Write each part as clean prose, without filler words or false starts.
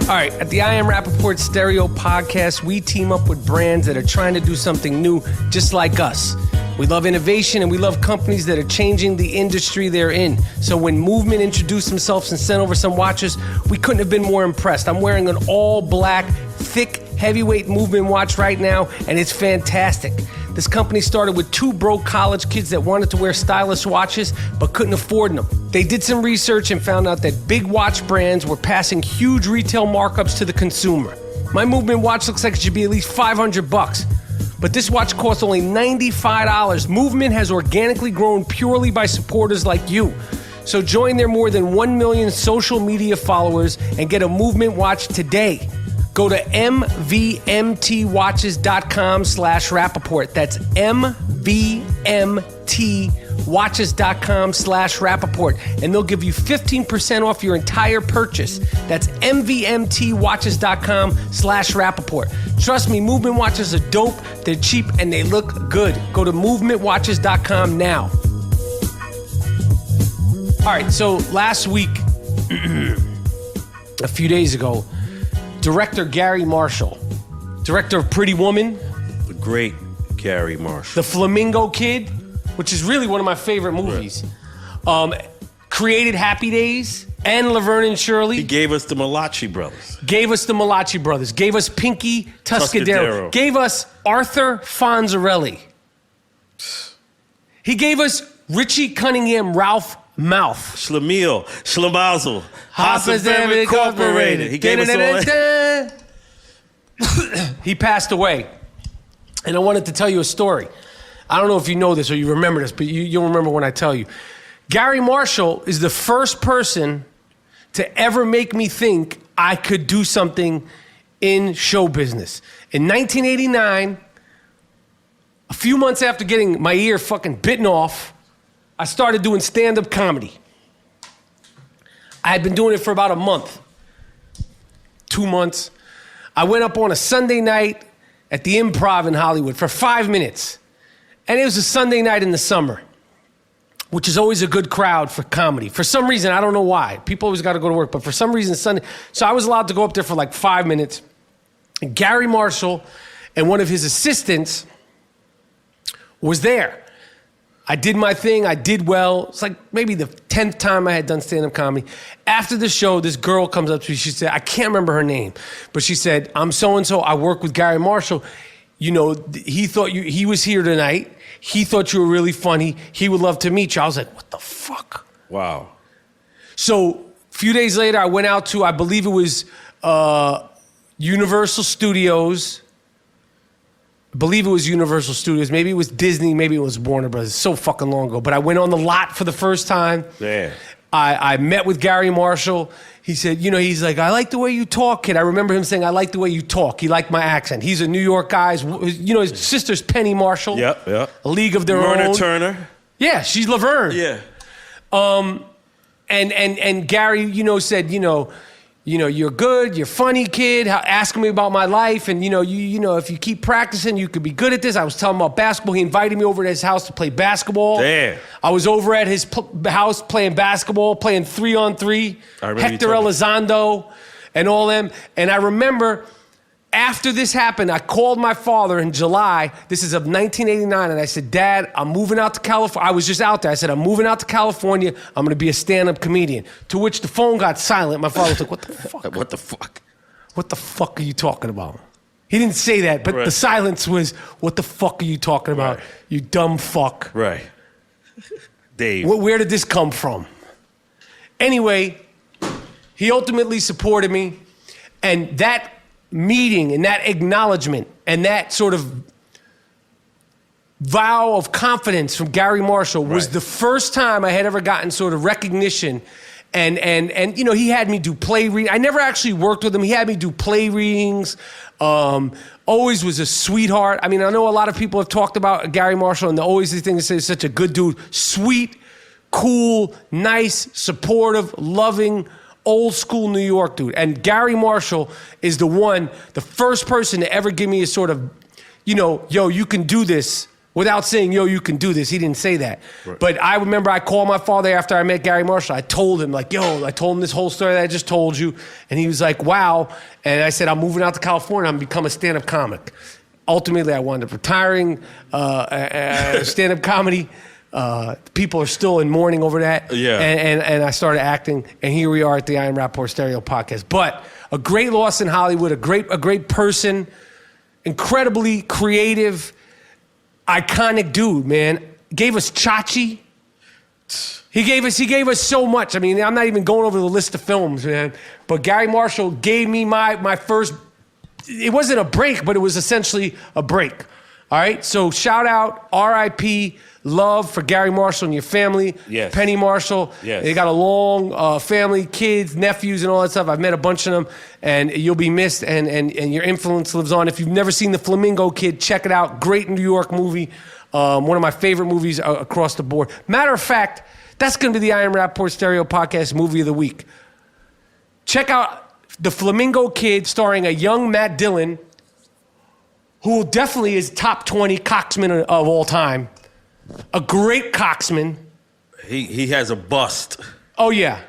All right, at the I Am Rapaport Stereo podcast, we team up with brands that are trying to do something new, just like us. We love innovation and we love companies that are changing the industry they're in. So when Movement introduced themselves and sent over some watches, we couldn't have been more impressed. I'm wearing an all-black, thick, heavyweight Movement watch right now, and it's fantastic. This company started with two broke college kids that wanted to wear stylish watches but couldn't afford them. They did some research and found out that big watch brands were passing huge retail markups to the consumer. My Movement watch looks like it should be at least $500, but this watch costs only $95. Movement has organically grown purely by supporters like you. So join their more than 1 million social media followers and get a Movement watch today. Go to mvmtwatches.com/Rapaport. That's mvmtwatches.com/Rapaport. And they'll give you 15% off your entire purchase. That's mvmtwatches.com/Rapaport. Trust me, Movement watches are dope, they're cheap, and they look good. Go to movementwatches.com now. All right, so last week, a few days ago, director Garry Marshall, director of Pretty Woman. The great Garry Marshall. The Flamingo Kid, which is really one of my favorite movies. Right. Created Happy Days and Laverne and Shirley. He gave us the Malachi Brothers. Gave us Pinky Tuscadero. Gave us Arthur Fonzarelli. He gave us Richie Cunningham, Ralph Mouth. Schlemiel, Schlemazel, Hossa Family Incorporated. He gave us all that. He passed away. And I wanted to tell you a story. I don't know if you know this or you remember this, but you'll remember when I tell you. Garry Marshall is the first person to ever make me think I could do something in show business. In 1989, a few months after getting my ear fucking bitten off, I started doing stand-up comedy. I had been doing it for about a month, 2 months. I went up on a Sunday night at the Improv in Hollywood for 5 minutes. And it was a Sunday night in the summer, which is always a good crowd for comedy. For some reason, I don't know why. People always got to go to work, but for some reason, Sunday. So I was allowed to go up there for like 5 minutes. And Garry Marshall and one of his assistants was there. I did my thing, I did well. It's like maybe the 10th time I had done stand-up comedy. After the show, this girl comes up to me, she said, I can't remember her name, but she said, I'm so-and-so, I work with Garry Marshall. You know, he was here tonight. He thought you were really funny. He would love to meet you. I was like, what the fuck? Wow. So a few days later, I went out to, I believe it was Universal Studios. Maybe it was Disney, maybe it was Warner Brothers. So fucking long ago. But I went on the lot for the first time. Yeah. I met with Garry Marshall. He said, he's like, I like the way you talk, kid. I remember him saying, I like the way you talk. He liked my accent. He's a New York guy. His sister's Penny Marshall. Yep. A League of Their Own. Myrna Turner. Yeah, she's Laverne. Yeah. And Garry, said, you're good, you're funny, kid. Asking me about my life, and if you keep practicing, you could be good at this. I was telling him about basketball. He invited me over to his house to play basketball. Damn. I was over at his house playing basketball, playing 3-on-3. Hector Elizondo and all them. And I remember after this happened, I called my father in July. This is of 1989, and I said, Dad, I'm moving out to California. I was just out there. I said, I'm moving out to California. I'm going to be a stand-up comedian. To which the phone got silent. My father was like, what the fuck? What the fuck? What the fuck are you talking about? He didn't say that, but right. The silence was, what the fuck are you talking about, right. You dumb fuck? Right. Dave. Where did this come from? Anyway, he ultimately supported me, and that meeting and that acknowledgement and that sort of vow of confidence from Garry Marshall was the first time I had ever gotten sort of recognition. And he had me do play reading. I never actually worked with him. He had me do play readings. Always was a sweetheart. I mean, I know a lot of people have talked about Garry Marshall, and always the thing to say is such a good dude. Sweet, cool, nice, supportive, loving, old school New York dude. And Garry Marshall is the first person to ever give me a sort of, yo, you can do this without saying, yo, you can do this. He didn't say that. Right. But I remember I called my father after I met Garry Marshall. I told him, like, I told him this whole story that I just told you. And he was like, wow. And I said, I'm moving out to California. I'm going to become a stand-up comic. Ultimately, I wound up retiring stand-up comedy. People are still in mourning over that. Yeah. And I started acting. And here we are at the I Am Rapaport Stereo podcast. But a great loss in Hollywood, a great person, incredibly creative, iconic dude, man. Gave us Chachi. He gave us so much. I mean, I'm not even going over the list of films, man. But Garry Marshall gave me my first, it wasn't a break, but it was essentially a break. All right? So shout out, R.I.P., love for Garry Marshall and your family. Yes. Penny Marshall. Yes. They got a long family, kids, nephews, and all that stuff. I've met a bunch of them, and you'll be missed, and your influence lives on. If you've never seen The Flamingo Kid, check it out. Great New York movie. One of my favorite movies across the board. Matter of fact, that's going to be the I Am Rapaport Stereo Podcast Movie of the Week. Check out The Flamingo Kid, starring a young Matt Dillon, who definitely is top 20 coxman of all time. A great coxman. He has a bust. Oh yeah,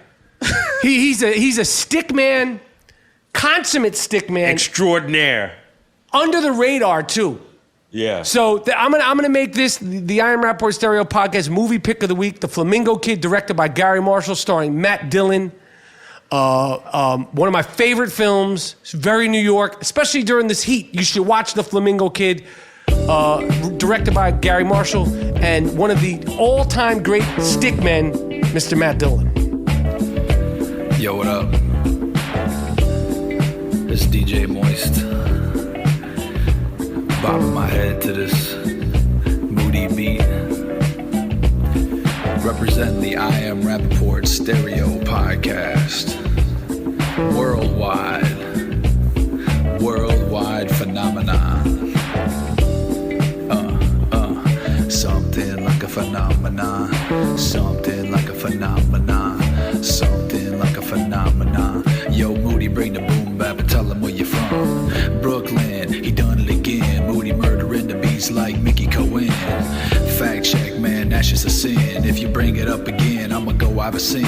he's a stick man, consummate stick man, Extraordinaire. under the radar too. Yeah. So I'm gonna make this the I Am Rapaport Stereo Podcast Movie Pick of the Week. The Flamingo Kid, directed by Garry Marshall, starring Matt Dillon. One of my favorite films. It's very New York, especially during this heat. You should watch The Flamingo Kid. Directed by Garry Marshall, and one of the all-time great stickmen, Mr. Matt Dillon. Yo, what up? It's DJ Moist. Bobbing my head to this moody beat. Representing the I Am Rapaport Stereo Podcast. Worldwide phenomenon. Something like a phenomenon. Something like a phenomenon. Something like a phenomenon. Yo, Moody, bring the boom bap and tell him where you're from. Brooklyn, he done it again. Moody murdering the beats like Mickey Cohen. Fact check, man, that's just a sin. If you bring it up again, I'ma go out of sin.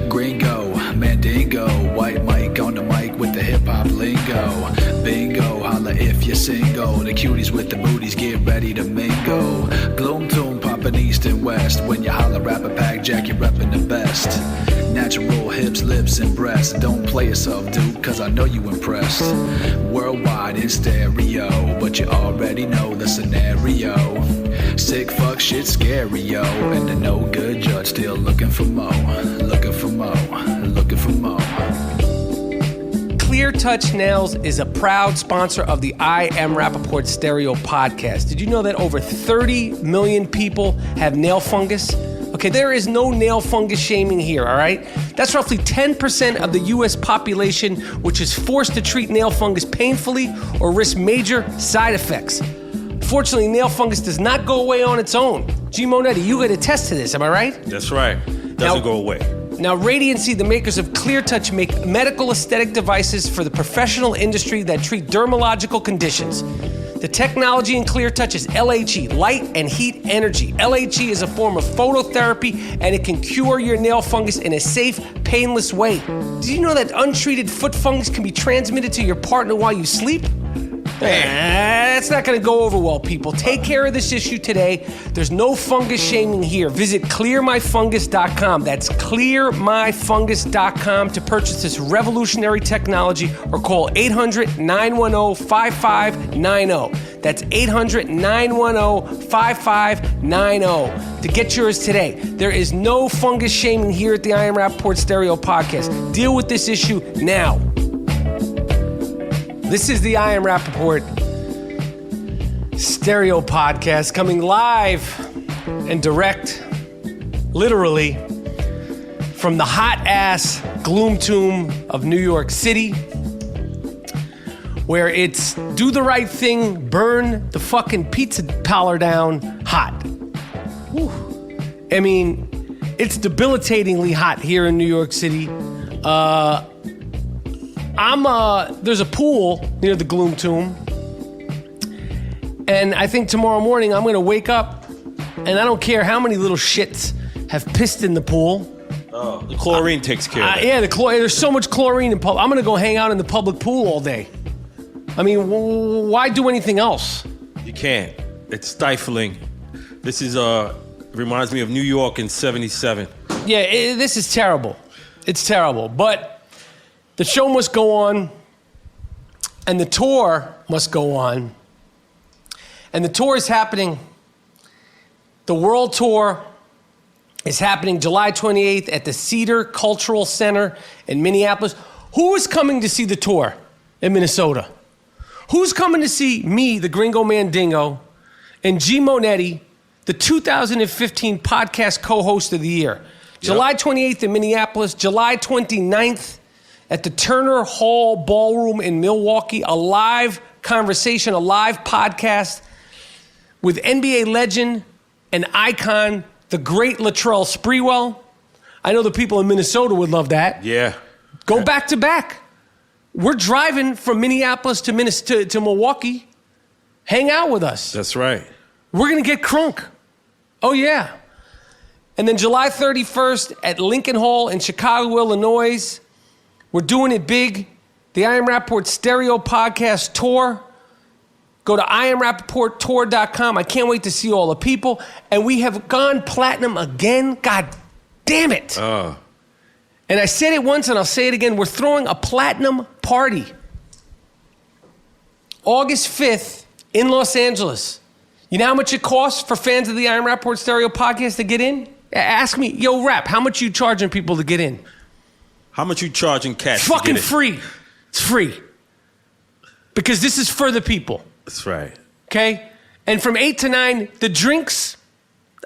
Gringo, Mandingo, white mic on the mic with the hip hop lingo. Bingo, holla if you're single. The cuties with the booties get ready to mingle. Gloom tomb, poppin' east and west. When you holla rap a pack jack, you're reppin' the best. Natural hips, lips, and breasts. Don't play yourself, dude, cause I know you impressed. Worldwide in stereo, but you already know the scenario. Sick fuck shit scary, yo. And the no good judge still looking for more. Looking for more. Looking for more. Clear Touch Nails is a proud sponsor of the I Am Rapaport Stereo Podcast. Did you know that over 30 million people have nail fungus? Okay, there is no nail fungus shaming here, all right? That's roughly 10% of the U.S. population, which is forced to treat nail fungus painfully or risk major side effects. Unfortunately, nail fungus does not go away on its own. G. Monetti, you could attest to this, am I right? That's right. Doesn't go away. Now, Radiancy, the makers of Clear Touch, make medical aesthetic devices for the professional industry that treat dermatological conditions. The technology in Clear Touch is LHE, light and heat energy. LHE is a form of phototherapy, and it can cure your nail fungus in a safe, painless way. Did you know that untreated foot fungus can be transmitted to your partner while you sleep? That's not going to go over well, people. Take care of this issue today. There's no fungus shaming here. Visit clearmyfungus.com. That's clearmyfungus.com to purchase this revolutionary technology, or call 800-910-5590. That's 800-910-5590 to get yours today. There is no fungus shaming here at the I Am Rapaport Stereo Podcast. Deal with this issue now. This is the I Am Rapaport Stereo Podcast, coming live and direct, literally, from the hot-ass gloom tomb of New York City, where it's do the right thing, burn the fucking pizza parlor down hot. Whew. I mean, it's debilitatingly hot here in New York City. There's a pool near the Gloom Tomb, And I think tomorrow morning I'm going to wake up, and I don't care how many little shits have pissed in the pool. Oh, the chlorine takes care of it. Yeah, there's so much chlorine in public. I'm going to go hang out in the public pool all day. I mean, why do anything else? You can't. It's stifling. This is reminds me of New York in '77. Yeah, this is terrible. It's terrible. But the show must go on, and the tour must go on. And the tour is happening. The World Tour is happening July 28th at the Cedar Cultural Center in Minneapolis. Who is coming to see the tour in Minnesota? Who's coming to see me, the Gringo Mandingo, and G. Monetti, the 2015 podcast co-host of the year? July 28th in Minneapolis, July 29th at the Turner Hall Ballroom in Milwaukee, a live conversation, a live podcast with NBA legend and icon, the great Latrell Sprewell. I know the people in Minnesota would love that. Yeah. Go back to back. We're driving from Minneapolis to Milwaukee. Hang out with us. That's right. We're going to get crunk. Oh, yeah. And then July 31st at Lincoln Hall in Chicago, Illinois. We're doing it big. The I Am Rapaport Stereo Podcast Tour. Go to IamRapaportTour.com. I can't wait to see all the people. And we have gone platinum again. God damn it. And I said it once and I'll say it again. We're throwing a platinum party. August 5th in Los Angeles. You know how much it costs for fans of the I Am Rapaport Stereo Podcast to get in? Ask me, yo, Rap, how much you charging people to get in? How much you charging cash? Fucking free. It's free. Because this is for the people. That's right. Okay? And from 8 to 9, the drinks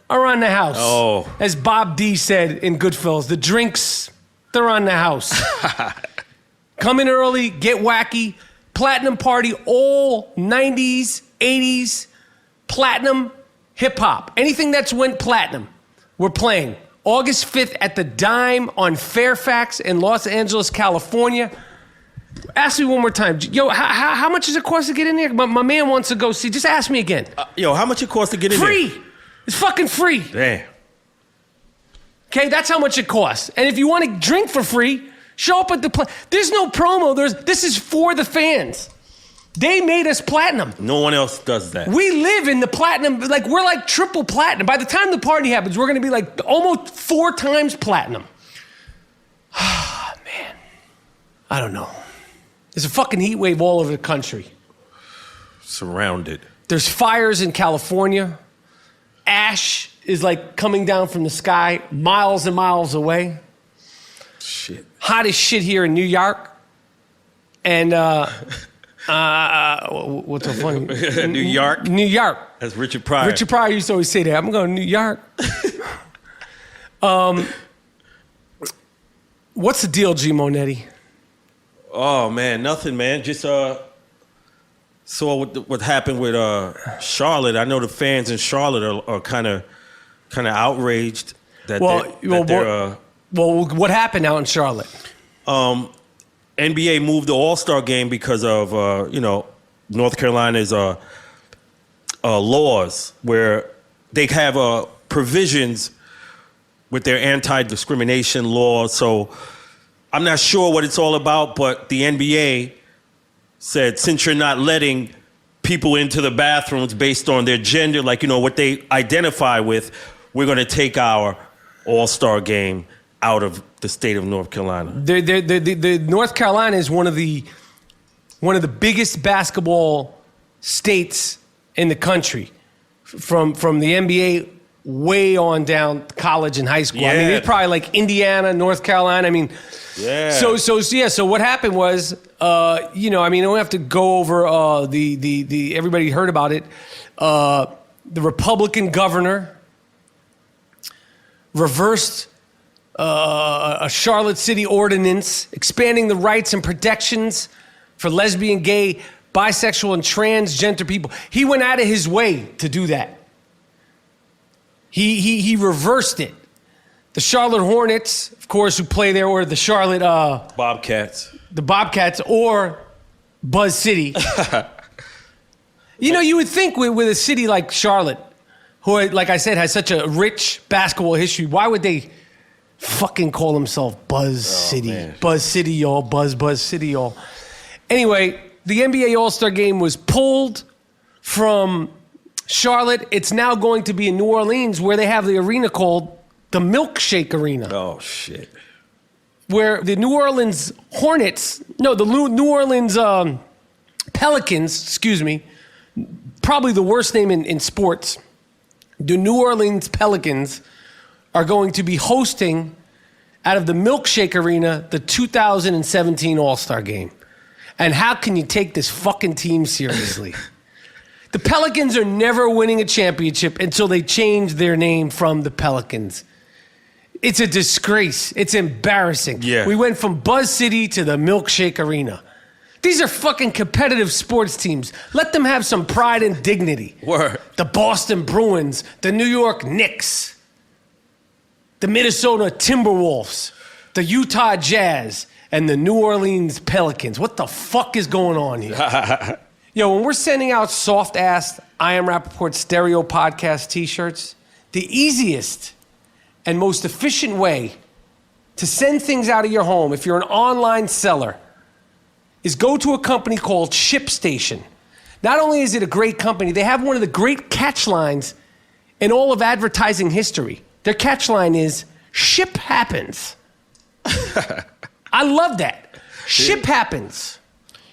are on the house. Oh. As Bob D said in Goodfellas, the drinks, they're on the house. Come in early, get wacky. Platinum party, all 90s, 80s, platinum hip-hop. Anything that's went platinum, we're playing. August 5th at the Dime on Fairfax in Los Angeles, California. Ask me one more time. Yo, how much does it cost to get in there? My man wants to go see. Just ask me again. How much it costs to get in there? Free. It's fucking free. Damn. Okay, that's how much it costs. And if you want to drink for free, show up at the There's no promo. This is for the fans. They made us platinum. No one else does that. We live in the platinum. Like, we're like triple platinum. By the time the party happens, we're going to be like almost 4 times platinum. Man. I don't know. There's a fucking heat wave all over the country. Surrounded. There's fires in California. Ash is like coming down from the sky miles and miles away. Shit. Hot as shit here in New York. And what's so funny? New York? New York. That's Richard Pryor. Richard Pryor used to always say that. I'm going to New York. What's the deal, G. Monetti? Oh, man, nothing, man. Just saw what happened with Charlotte. I know the fans in Charlotte are kind of outraged that they're... Well, what happened out in Charlotte? NBA moved the All-Star game because of, North Carolina's laws where they have provisions with their anti-discrimination laws. So I'm not sure what it's all about, but the NBA said, since you're not letting people into the bathrooms based on their gender, like, what they identify with, we're going to take our All-Star game out of the state of North Carolina. The North Carolina is one of the biggest basketball states in the country, from the NBA way on down college and high school. Yeah. I mean, it's probably like Indiana, North Carolina. I mean, yeah. So what happened was, I don't have to go over the everybody heard about it. The Republican governor reversed a Charlotte City ordinance expanding the rights and protections for lesbian, gay, bisexual, and transgender people. He went out of his way to do that. He reversed it. The Charlotte Hornets, of course, who play there, or the Charlotte Bobcats. The Bobcats, or Buzz City, You know, you would think with a city like Charlotte, who, like I said, has such a rich basketball history, why would they fucking call themselves Buzz City? Man. Buzz City, y'all. Buzz City, y'all. Anyway, the NBA All-Star Game was pulled from Charlotte. It's now going to be in New Orleans, where they have the arena called the Milkshake Arena. Oh, shit. Where the New Orleans New Orleans Pelicans, probably the worst name in sports. The New Orleans Pelicans are going to be hosting, out of the Milkshake Arena, the 2017 All-Star Game. And how can you take this fucking team seriously? The Pelicans are never winning a championship until they change their name from the Pelicans. It's a disgrace. It's embarrassing. Yeah. We went from Buzz City to the Milkshake Arena. These are fucking competitive sports teams. Let them have some pride and dignity. Word. The Boston Bruins, the New York Knicks, the Minnesota Timberwolves, the Utah Jazz, and the New Orleans Pelicans. What the fuck is going on here? Yo, when we're sending out soft-ass I Am Rapaport stereo podcast t-shirts, the easiest and most efficient way to send things out of your home, if you're an online seller, is go to a company called ShipStation. Not only is it a great company, they have one of the great catch lines in all of advertising history. Their catch line is, ship happens. I love that. Ship happens.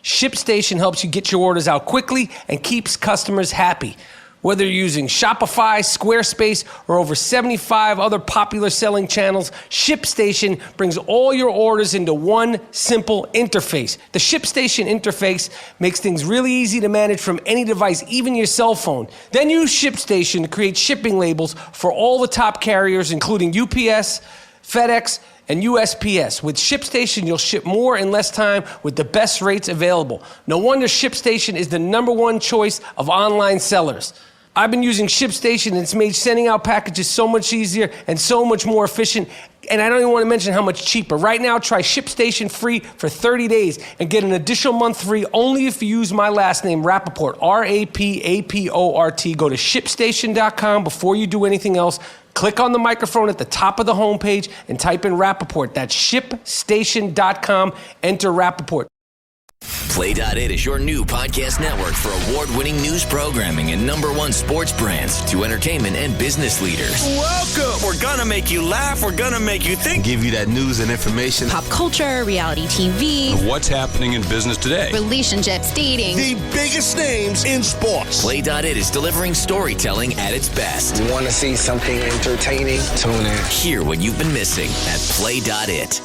ShipStation helps you get your orders out quickly and keeps customers happy. Whether you're using Shopify, Squarespace, or over 75 other popular selling channels, ShipStation brings all your orders into one simple interface. The ShipStation interface makes things really easy to manage from any device, even your cell phone. Then use ShipStation to create shipping labels for all the top carriers, including UPS, FedEx, and USPS. With ShipStation, you'll ship more in less time with the best rates available. No wonder ShipStation is the #1 choice of online sellers. I've been using ShipStation, and it's made sending out packages so much easier and so much more efficient. And I don't even want to mention how much cheaper. Right now, try ShipStation free for 30 days and get an additional month free only if you use my last name, Rapaport, Rapaport. Go to ShipStation.com before you do anything else. Click on the microphone at the top of the homepage and type in Rapaport. That's ShipStation.com. Enter Rapaport. Play.it is your new podcast network for award-winning news programming and #1 sports brands to entertainment and business leaders. Welcome! We're gonna make you laugh, we're gonna make you think. Give you that news and information. Pop culture, reality TV. What's happening in business today? Relationships, dating. The biggest names in sports. Play.it is delivering storytelling at its best. You want to see something entertaining? Tune in. Hear what you've been missing at Play.it.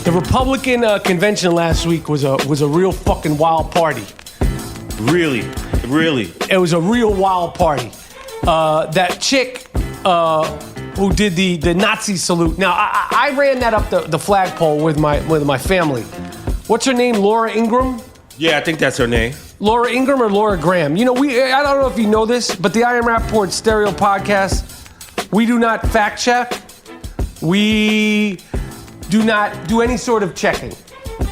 The Republican convention last week was a real fucking wild party. Really? It was a real wild party. That chick who did the Nazi salute. Now I ran that up the flagpole with my family. What's her name? Laura Ingraham? Yeah, I think that's her name. Laura Ingraham or Laura Graham? You know, I don't know if you know this, but the I Am Rapaport stereo podcast, we do not fact check. We do not do any sort of checking.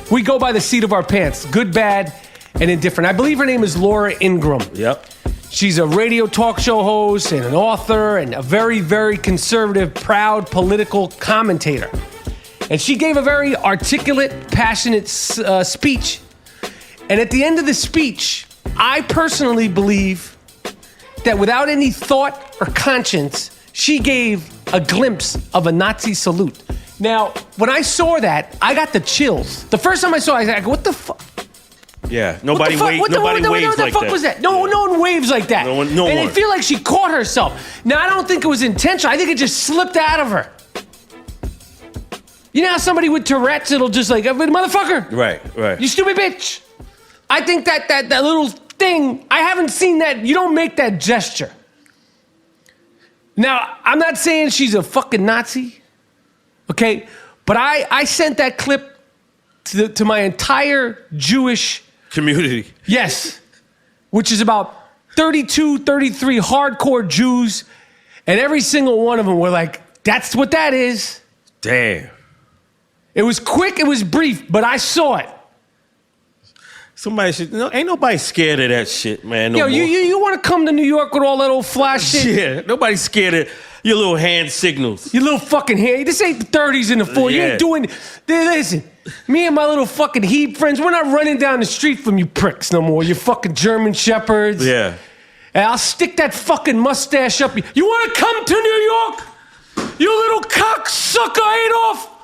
We go by the seat of our pants, good, bad, and indifferent. I believe her name is Laura Ingraham. Yep. She's a radio talk show host and an author and a very, very conservative, proud political commentator. And she gave a very articulate, passionate speech. And at the end of the speech, I personally believe that without any thought or conscience, she gave a glimpse of a Nazi salute. Now, when I saw that, I got the chills. The first time I saw it, I go, what the fuck? Yeah, nobody waves like What the fuck was that? No one waves like that. No one. And I feel like she caught herself. Now, I don't think it was intentional. I think it just slipped out of her. You know how somebody with Tourette's, it'll just like, motherfucker. Right. You stupid bitch. I think that little thing, I haven't seen that. You don't make that gesture. Now, I'm not saying she's a fucking Nazi. Okay, but I sent that clip to my entire Jewish community. Yes, which is about 32, 33 hardcore Jews, and every single one of them were like, That's what that is. Damn. It was quick, it was brief, but I saw it. Somebody should. No, ain't nobody scared of that shit, man. No Yo, more. you want to come to New York with all that old flash shit? Yeah, nobody's scared of your little hand signals. You little fucking hand. This ain't the 30s and the 40s. You Yeah. ain't doing. Listen, me and my little fucking Heat friends, we're not running down the street from you pricks no more. You fucking German shepherds. Yeah. And I'll stick that fucking mustache up. You want to come to New York? You little cocksucker, Adolf?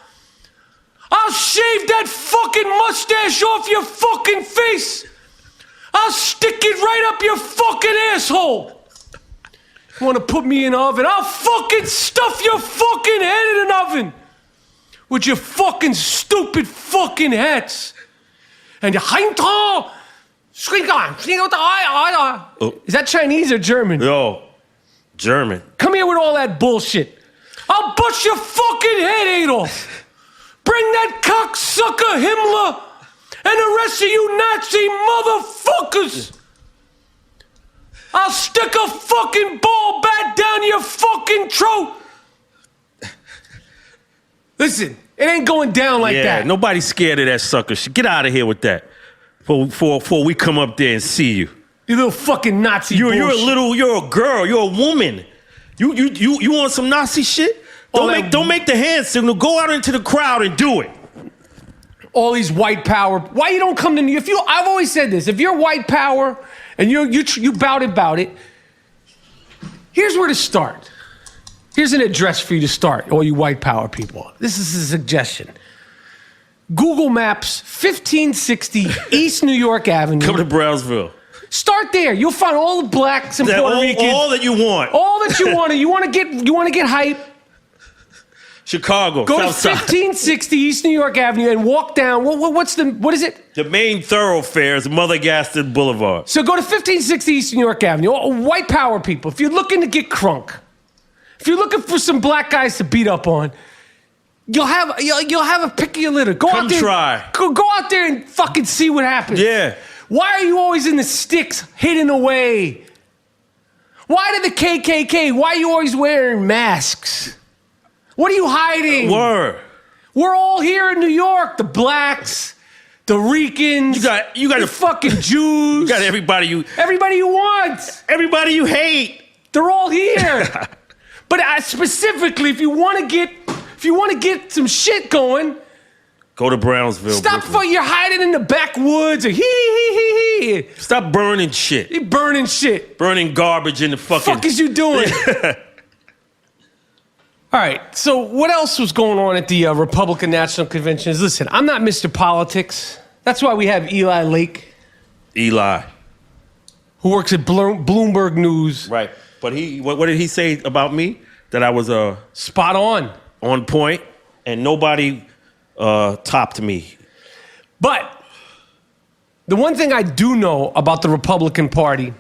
I'll shave that fucking mustache off your fucking face. I'll stick it right up your fucking asshole. You want to put me in an oven? I'll fucking stuff your fucking head in an oven with your fucking stupid fucking hats. And is that Chinese or German? Yo, German. Come here with all that bullshit. I'll bust your fucking head, Adolf. Bring that cocksucker Himmler and the rest of you Nazi motherfuckers. I'll stick a fucking ball bat down your fucking throat. Listen, it ain't going down like that. Nobody's scared of that sucker shit. Get out of here with that. Before we come up there and see you. You little fucking Nazi You're a bullshit. you're a girl, you're a woman. You want some Nazi shit? Don't make the hand signal. Go out into the crowd and do it. All these white power. Why you don't come to New York? I've always said this. If you're white power and you bout it, here's where to start. Here's an address for you to start, all you white power people. This is a suggestion. Google Maps, 1560 East New York Avenue. Come to Brownsville. Start there. You'll find all the blacks and Puerto Ricans. All that you want. All that you want. You want to get hype. Chicago. Go to South Side. 1560 East New York Avenue and walk down. What is it? The main thoroughfare is Mother Gaston Boulevard. So go to 1560 East New York Avenue. All white power people. If you're looking to get crunk, if you're looking for some black guys to beat up on, you'll have a pick of your litter. Go Come out there. try. Go out there and fucking see what happens. Yeah. Why are you always in the sticks, hidden away? Why did the KKK? Why are you always wearing masks? What are you hiding? Word. We're all here in New York. The blacks, the Ricans. You got the fucking Jews. You got everybody you want. Everybody you hate. They're all here. But specifically, if you want to get some shit going, go to Brownsville. Stop you're hiding in the backwoods or hee. Stop burning shit. You burning shit. Burning garbage in the fucking. Fuck is you doing? All right, so what else was going on at the Republican National Convention? Listen, I'm not Mr. Politics. That's why we have Eli Lake. Eli. Who works at Bloomberg News. Right. But what did he say about me? That I was spot on point, and nobody topped me. But the one thing I do know about the Republican Party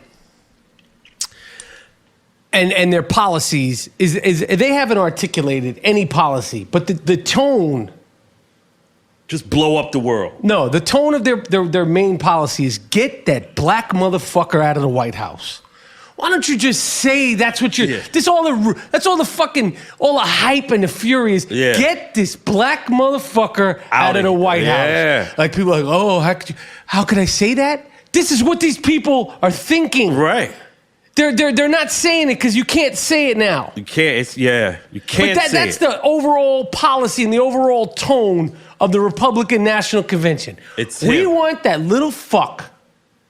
and their policies is they haven't articulated any policy, but the tone. Just blow up the world. No, the tone of their main policy is get that black motherfucker out of the White House. Why don't you just say that's what you're... Yeah. That's all the hype and the fury is. Yeah. Get this black motherfucker out of the White House. Like people are like, oh, how could I say that? This is what these people are thinking. Right. They're not saying it because you can't say it now. You can't. You can't. But that's the overall policy and the overall tone of the Republican National Convention. We want that little fuck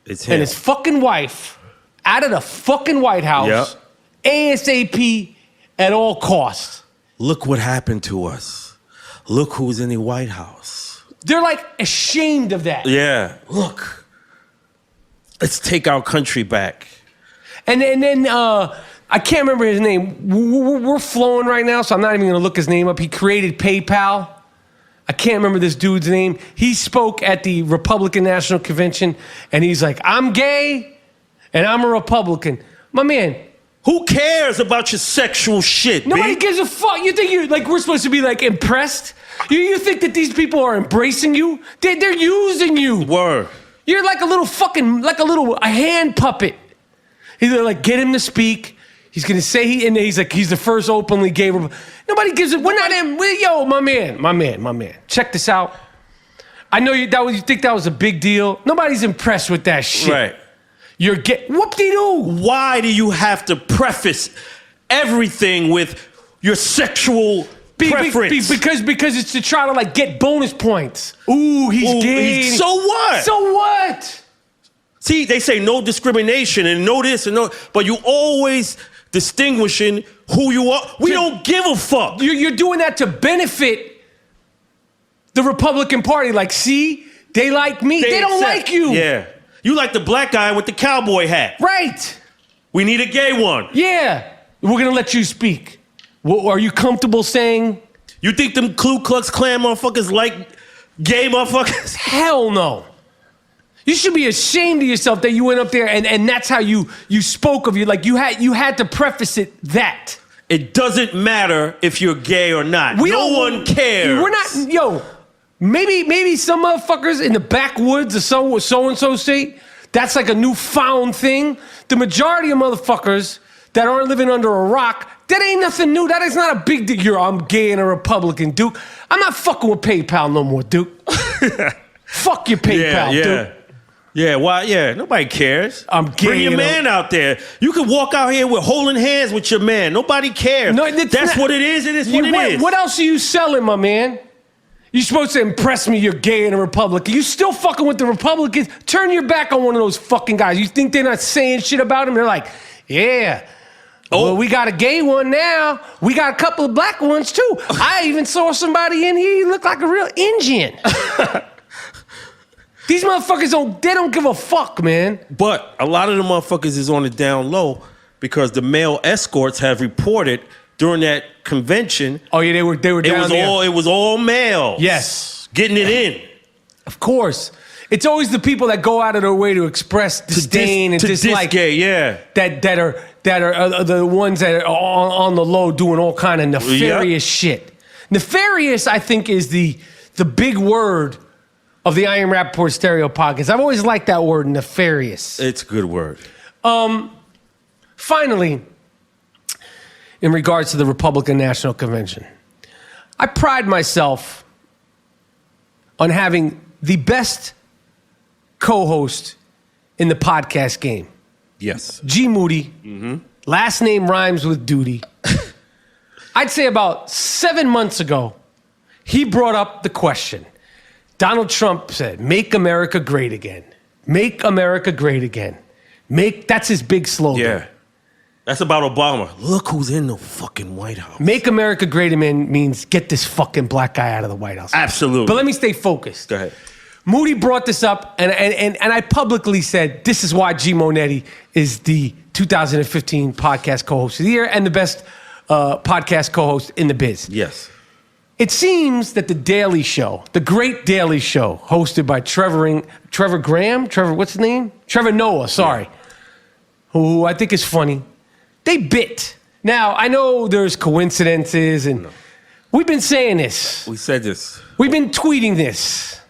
and his fucking wife out of the fucking White House ASAP at all costs. Look what happened to us. Look who's in the White House. They're like ashamed of that. Yeah. Look. Let's take our country back. And then I can't remember his name. We're flowing right now, so I'm not even going to look his name up. He created PayPal. I can't remember this dude's name. He spoke at the Republican National Convention, and he's like, I'm gay, and I'm a Republican. My man. Who cares about your sexual shit, Nobody gives a fuck. You think we're supposed to be like impressed? You think that these people are embracing you? They're using you. Word. You're like a little hand puppet. Either like get him to speak, He's going to say he's the first openly gay. Nobody gives it. We're not in. Yo, my man. Check this out. I know you think that was a big deal. Nobody's impressed with that shit. Right. You're gay. Whoop-de-doo. Why do you have to preface everything with your sexual preference? Because it's to try to like get bonus points. Ooh, he's gay. So what? So what? See, they say no discrimination and no this and no, but you always distinguishing who you are. We don't give a fuck. You're doing that to benefit the Republican Party. Like, see, they like me. They don't like you. Yeah. You like the black guy with the cowboy hat. Right. We need a gay one. Yeah. We're going to let you speak. Well, are you comfortable saying? You think them Ku Klux Klan motherfuckers like gay motherfuckers? Hell no. You should be ashamed of yourself that you went up there and that's how you spoke of you. Like you had to preface it that. It doesn't matter if you're gay or not. No one cares. We're not, maybe some motherfuckers in the backwoods of so-and-so state, that's like a newfound thing. The majority of motherfuckers that aren't living under a rock, that ain't nothing new. That is not a big deal. I'm gay and a Republican, Duke. I'm not fucking with PayPal no more, Duke. Fuck your PayPal, Duke. Yeah, why? Yeah, nobody cares. I'm gay. Bring your man out there. You can walk out here with holding hands with your man. Nobody cares. No, that's what it is. It is what it is. What else are you selling, my man? You're supposed to impress me you're gay and a Republican. You still fucking with the Republicans? Turn your back on one of those fucking guys. You think they're not saying shit about him? They're like, yeah. Well, we got a gay one now. We got a couple of black ones, too. I even saw somebody in here. He looked like a real Indian. These motherfuckers don't give a fuck, man. But a lot of the motherfuckers is on the down low because the male escorts have reported during that convention. Oh yeah, they were down there. It was all male. Yes, getting it in. Of course, it's always the people that go out of their way to express disdain and dislike. Gay, yeah. That are the ones that are on the low doing all kind of nefarious shit. Nefarious, I think, is the big word of the Iron Rapaport Stereo podcast. I've always liked that word, nefarious. It's a good word. Finally, in regards to the Republican National Convention, I pride myself on having the best co-host in the podcast game. Yes. G. Moody. Mm-hmm. Last name rhymes with duty. I'd say about 7 months ago, he brought up the question. Donald Trump said, make America great again. Make America great again. That's his big slogan. Yeah. That's about Obama. Look who's in the fucking White House. Make America great again means get this fucking black guy out of the White House. Absolutely. But let me stay focused. Go ahead. Moody brought this up, and I publicly said, this is why G. Monetti is the 2015 podcast co-host of the year and the best podcast co-host in the biz. Yes. It seems that the Daily Show, the great Daily Show, hosted by Trevor Graham, what's his name? Trevor Noah, sorry, who I think is funny. They bit. Now, I know there's coincidences, and we've been saying this. We said this. We've been tweeting this.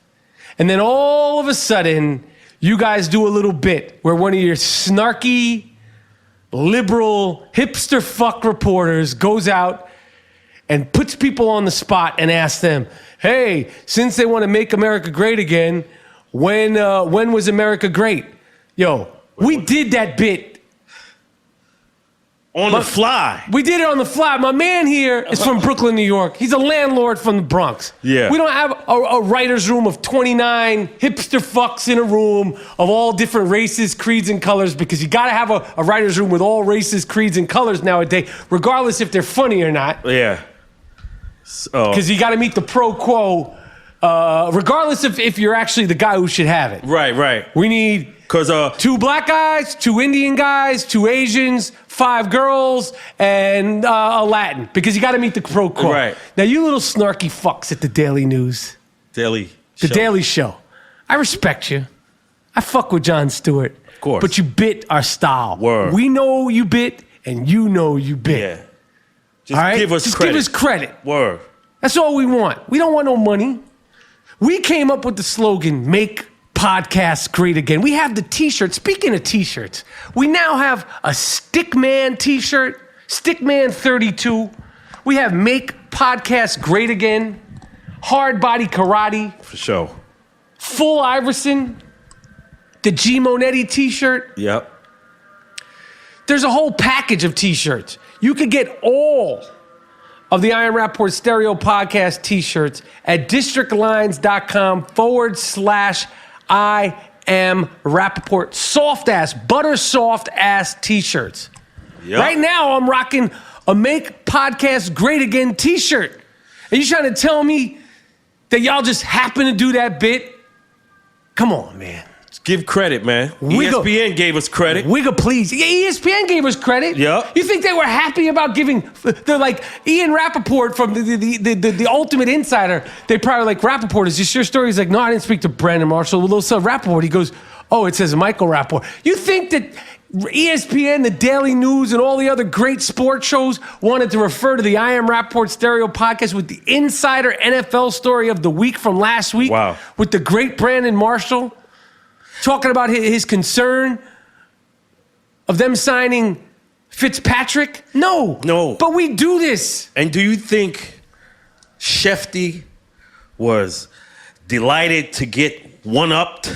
And then all of a sudden, you guys do a little bit where one of your snarky, liberal, hipster fuck reporters goes out and puts people on the spot and asks them, hey, since they want to make America great again, when was America great? Yo, we did that bit. On the fly. We did it on the fly. My man here is from Brooklyn, New York. He's a landlord from the Bronx. Yeah. We don't have a writer's room of 29 hipster fucks in a room of all different races, creeds, and colors because you got to have a writer's room with all races, creeds, and colors nowadays, regardless if they're funny or not. Yeah. Because you got to meet the pro quo, regardless if you're actually the guy who should have it. Right. We need 2 black guys, 2 Indian guys, 2 Asians, 5 girls, and a Latin. Because you got to meet the pro quo. Right. Now, you little snarky fucks at the Daily News. The Daily Show. I respect you. I fuck with Jon Stewart. Of course. But you bit our style. Word. We know you bit, and you know you bit. Yeah. Just all right? give us credit. Give us credit. Word. That's all we want. We don't want no money. We came up with the slogan, make podcast great again. We have the t-shirt. Speaking of t-shirts, we now have a Stickman t-shirt, Stickman 32. We have Make Podcast Great Again, Hard Body Karate, For sure. Full Iverson, the G Monetti t-shirt. Yep. There's a whole package of t-shirts. You could get all of the I Am Rapaport Stereo Podcast t-shirts at districtlines.com/I Am Rapaport. Soft ass, butter soft ass t-shirts. Yep. Right now, I'm rocking a Make Podcast Great Again t-shirt. Are you trying to tell me that y'all just happen to do that bit? Come on, man. Give credit, man. Wiggle. ESPN gave us credit. Wiggle, please. Yeah, ESPN gave us credit. Yep. You think they were happy about giving? They're like Ian Rapaport from the Ultimate Insider. They probably like, Rapaport, is this your story? He's like, no, I didn't speak to Brandon Marshall. Well, they'll say Rapaport. He goes, oh, it says Michael Rapaport. You think that ESPN, the Daily News, and all the other great sports shows wanted to refer to the I Am Rapaport Stereo Podcast with the Insider NFL story of the week from last week? Wow. With the great Brandon Marshall? Talking about his concern of them signing Fitzpatrick? No. But we do this. And do you think Shefty was delighted to get one-upped?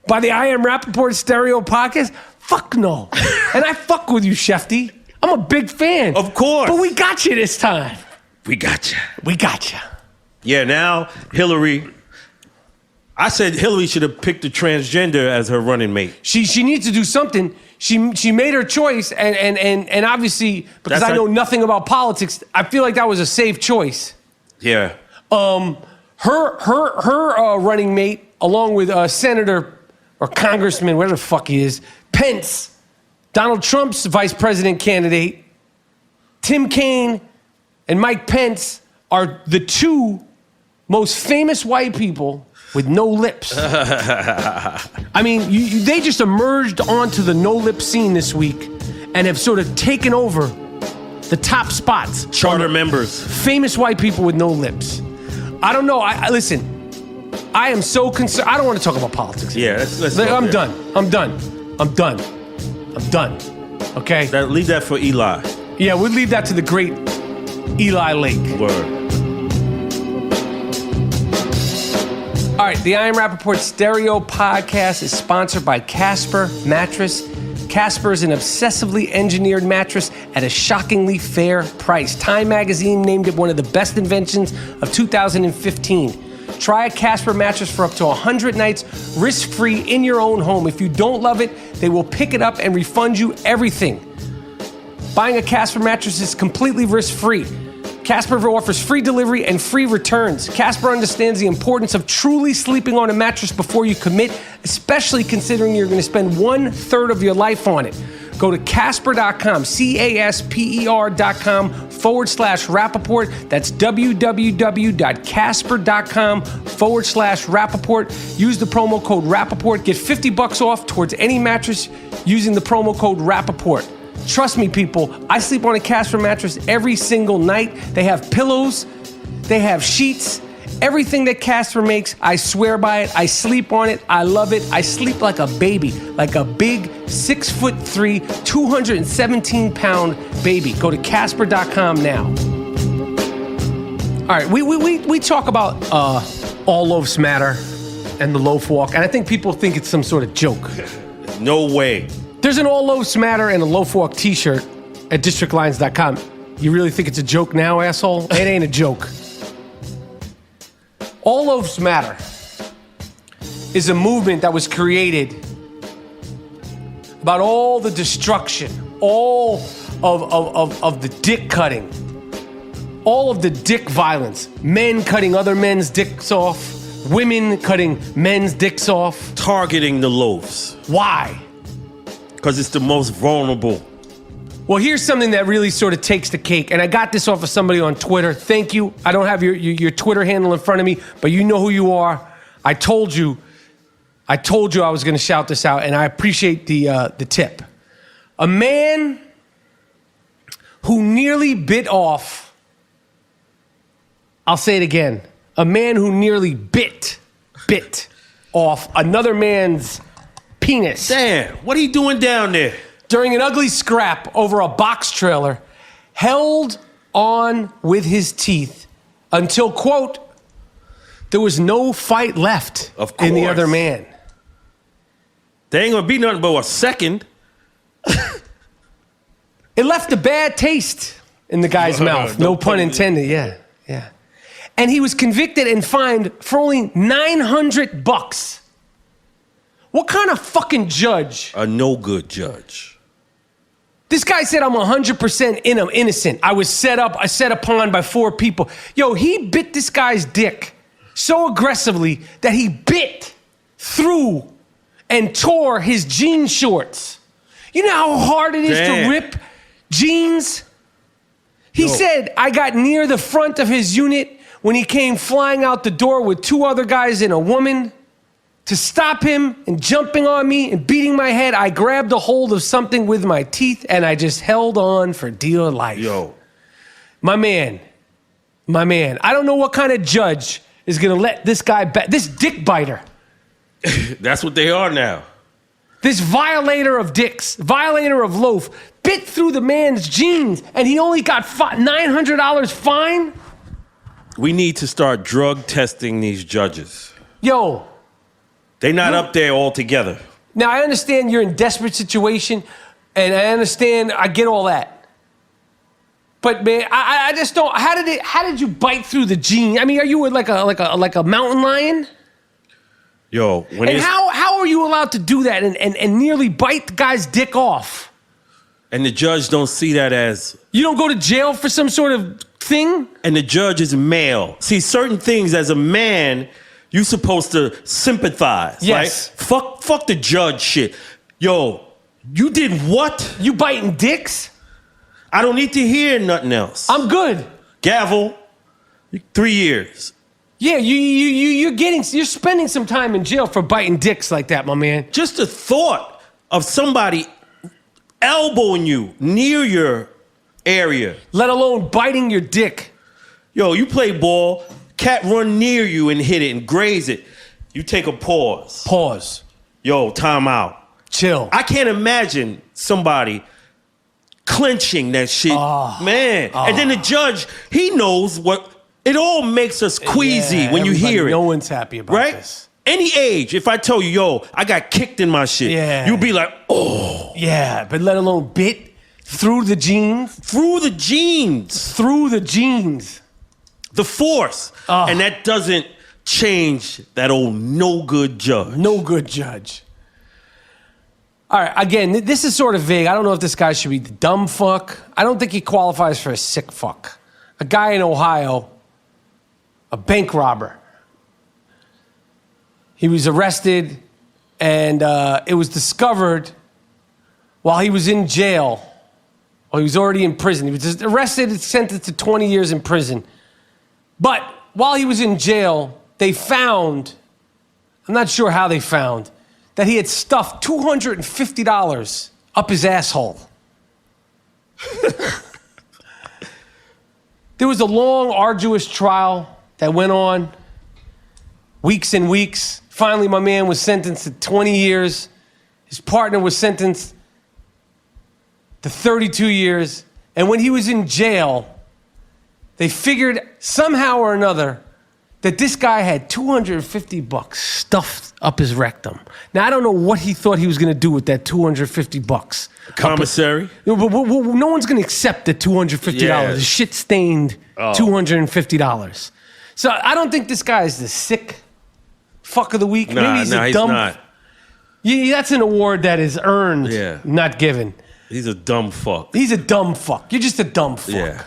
By the I Am Rapaport Stereo Podcast? Fuck no. And I fuck with you, Shefty. I'm a big fan. Of course. But we got you this time. We got you. We got you. Yeah, now Hillary... I said Hillary should have picked a transgender as her running mate. She needs to do something. She made her choice, and obviously, because I know nothing about politics, I feel like that was a safe choice. Yeah. Her running mate, along with Senator or Congressman, whatever the fuck he is, Pence, Donald Trump's vice president candidate, Tim Kaine and Mike Pence are the two most famous white people with no lips. I mean, they just emerged onto the no-lip scene this week and have sort of taken over the top spots. Charter members. Famous white people with no lips. I don't know. Listen, I am so concerned. I don't want to talk about politics. Yeah, let's I'm done. I'm done. Okay? Leave that for Eli. Yeah, we'll leave that to the great Eli Lake. Word. All right, the I Am Rapaport Stereo Podcast is sponsored by Casper Mattress. Casper is an obsessively engineered mattress at a shockingly fair price. Time Magazine named it one of the best inventions of 2015. Try a Casper mattress for up to 100 nights, risk-free in your own home. If you don't love it, they will pick it up and refund you everything. Buying a Casper mattress is completely risk-free. Casper offers free delivery and free returns. Casper understands the importance of truly sleeping on a mattress before you commit, especially considering you're going to spend 1/3 of your life on it. Go to Casper.com, CASPER.com/Rapaport. That's www.casper.com/Rapaport. Use the promo code Rapaport. Get $50 off towards any mattress using the promo code Rapaport. Trust me, people, I sleep on a Casper mattress every single night. They have pillows, they have sheets, everything that Casper makes, I swear by it. I sleep on it. I love it. I sleep like a baby, like a big 6'3", 217-pound baby. Go to Casper.com now. All right, we talk about all loafs matter and the loaf walk, and I think people think it's some sort of joke. No way. There's an All Loafs Matter and a Loaf Walk t-shirt at districtlines.com. You really think it's a joke now, asshole? It ain't a joke. All Loafs Matter is a movement that was created about all the destruction, all of the dick cutting, all of the dick violence, men cutting other men's dicks off, women cutting men's dicks off. Targeting the loafs. Why? Because it's the most vulnerable. Well, here's something that really sort of takes the cake, and I got this off of somebody on Twitter. Thank you. I don't have your Twitter handle in front of me, but you know who you are. I told you I was going to shout this out, and I appreciate the tip. A man who nearly bit off, I'll say it again, a man who nearly bit off another man's penis. Damn, what are you doing down there? During an ugly scrap over a box trailer, held on with his teeth until, quote, there was no fight left in the other man. There ain't gonna be nothing but a second. It left a bad taste in the guy's mouth. No pun intended. Yeah. And he was convicted and fined for only $900. What kind of fucking judge? A no good judge. This guy said I'm 100% innocent. I was set upon by 4 people. Yo, he bit this guy's dick so aggressively that he bit through and tore his jean shorts. You know how hard it is to rip jeans? He said I got near the front of his unit when he came flying out the door with 2 other guys and a woman. To stop him and jumping on me and beating my head, I grabbed a hold of something with my teeth and I just held on for dear life. Yo. My man. I don't know what kind of judge is going to let this guy back. This dick biter. That's what they are now. This violator of dicks, violator of loaf, bit through the man's jeans and he only got $900 fine? We need to start drug testing these judges. Yo. They're not up there all together. Now, I understand you're in a desperate situation, and I get all that. But, man, I just don't, how did you bite through the jean? I mean, are you like a mountain lion? Yo, how are you allowed to do that and nearly bite the guy's dick off? And the judge don't see that as... You don't go to jail for some sort of thing? And the judge is male. See, certain things as a man... You supposed to sympathize, yes. Right? Fuck the judge shit. Yo, you did what? You biting dicks? I don't need to hear nothing else. I'm good. Gavel, 3 years. Yeah, you're spending some time in jail for biting dicks like that, my man. Just the thought of somebody elbowing you near your area. Let alone biting your dick. Yo, you play ball... Cat run near you and hit it and graze it. You take a pause. Pause. Yo, time out. Chill. I can't imagine somebody clenching that shit. Man. And then the judge, he knows what... It all makes us queasy when you hear it. No one's happy about this. Any age, if I tell you, yo, I got kicked in my shit, you'll be like, oh. Yeah, but let alone bit through the jeans. Through the jeans. Through the jeans. The force. And that doesn't change that old no good judge. No good judge. All right, again, this is sort of vague. I don't know if this guy should be the dumb fuck. I don't think he qualifies for a sick fuck. A guy in Ohio, a bank robber. He was arrested, and it was discovered while he was in jail. Well, he was already in prison. He was just arrested and sentenced to 20 years in prison. But while he was in jail, they found, I'm not sure how they found, that he had stuffed $250 up his asshole. There was a long, arduous trial that went on, weeks and weeks. Finally, my man was sentenced to 20 years. His partner was sentenced to 32 years. And when he was in jail, they figured somehow or another that this guy had $250 stuffed up his rectum. Now, I don't know what he thought he was going to do with that $250. Commissary? But no one's going to accept the $250. Yeah. The shit-stained $250. So I don't think this guy is the sick fuck of the week. Maybe he's a dumb... He's not. Yeah, that's an award that is earned, not given. He's a dumb fuck. He's a dumb fuck. You're just a dumb fuck. Yeah.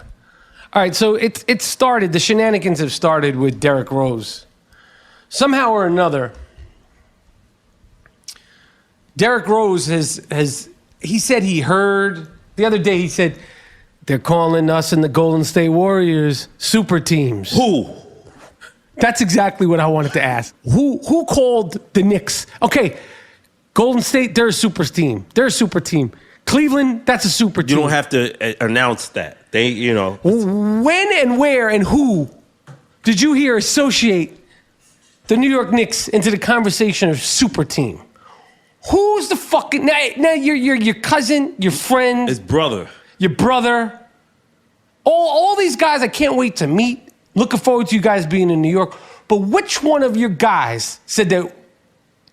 All right, so it started, the shenanigans have started with Derrick Rose. Somehow or another, Derrick Rose he said he heard, the other day he said, they're calling us and the Golden State Warriors super teams. Who? That's exactly what I wanted to ask. Who called the Knicks? Okay, Golden State, they're a super team. They're a super team. Cleveland, that's a super team. You don't have to announce that. They, you know. When and where and who did you hear associate the New York Knicks into the conversation of super team. Who's the fucking now? Your cousin, your friend, His brother. your brother, all these guys. I can't wait to meet. Looking forward to you guys being in New York. But which one of your guys said that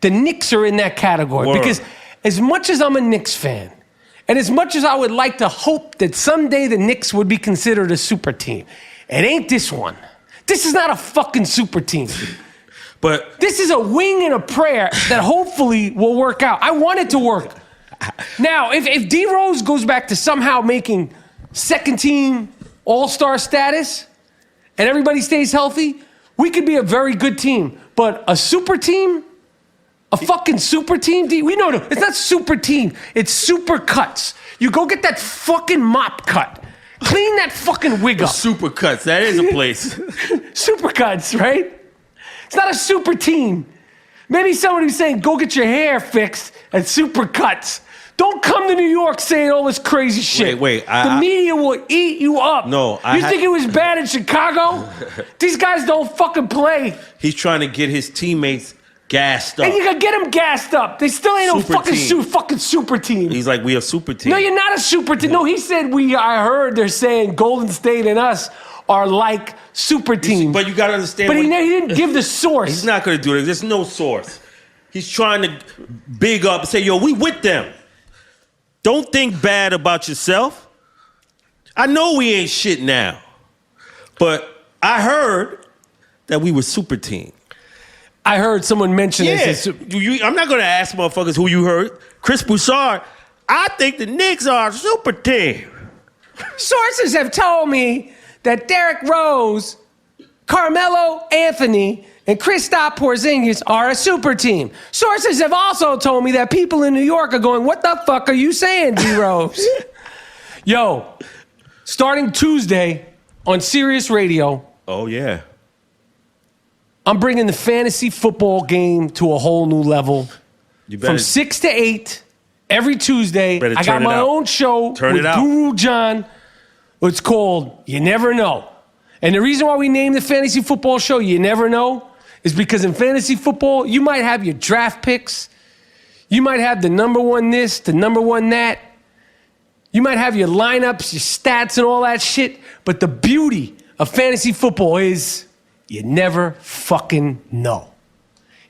the Knicks are in that category? Word. Because as much as I'm a Knicks fan, and as much as I would like to hope that someday the Knicks would be considered a super team, it ain't this one. This is not a fucking super team. But This is a wing and a prayer that hopefully will work out. I want it to work. Now, if D Rose goes back to somehow making second team all-star status and everybody stays healthy, we could be a very good team. But a super team? A fucking super team? We know it's not super team. It's super cuts. You go get that fucking mop cut. Clean that fucking wig up. super cuts. That is a place. Super cuts, right? It's not a super team. Maybe somebody was saying, go get your hair fixed at super cuts. Don't come to New York saying all this crazy shit. Wait, the media will eat you up. No, you think it was bad in Chicago? These guys don't fucking play. He's trying to get his teammates gassed up. And you can get them gassed up. They still ain't Super no fucking team. fucking super team. He's like, we a super team. No, you're not a super team. No, he said I heard they're saying Golden State and us are like super teams. But you got to understand. But he didn't give the source. He's not going to do it. There's no source. He's trying to big up and say, yo, we with them. Don't think bad about yourself. I know we ain't shit now. But I heard that we were super team. I heard someone mention this. I'm not going to ask motherfuckers who you heard. Chris Broussard, I think the Knicks are a super team. Sources have told me that Derrick Rose, Carmelo Anthony, and Kristaps Porzingis are a super team. Sources have also told me that people in New York are going, what the fuck are you saying, D-Rose? Yo, starting Tuesday on Sirius Radio, Oh, yeah. I'm bringing the fantasy football game to a whole new level. You better, From 6 to 8, every Tuesday, Better I got turn it my out. own show Turn with it out. Guru John. It's called You Never Know. And the reason why we named the fantasy football show You Never Know is because in fantasy football, you might have your draft picks. You might have the number one this, the number one that. You might have your lineups, your stats, and all that shit. But the beauty of fantasy football is you never fucking know.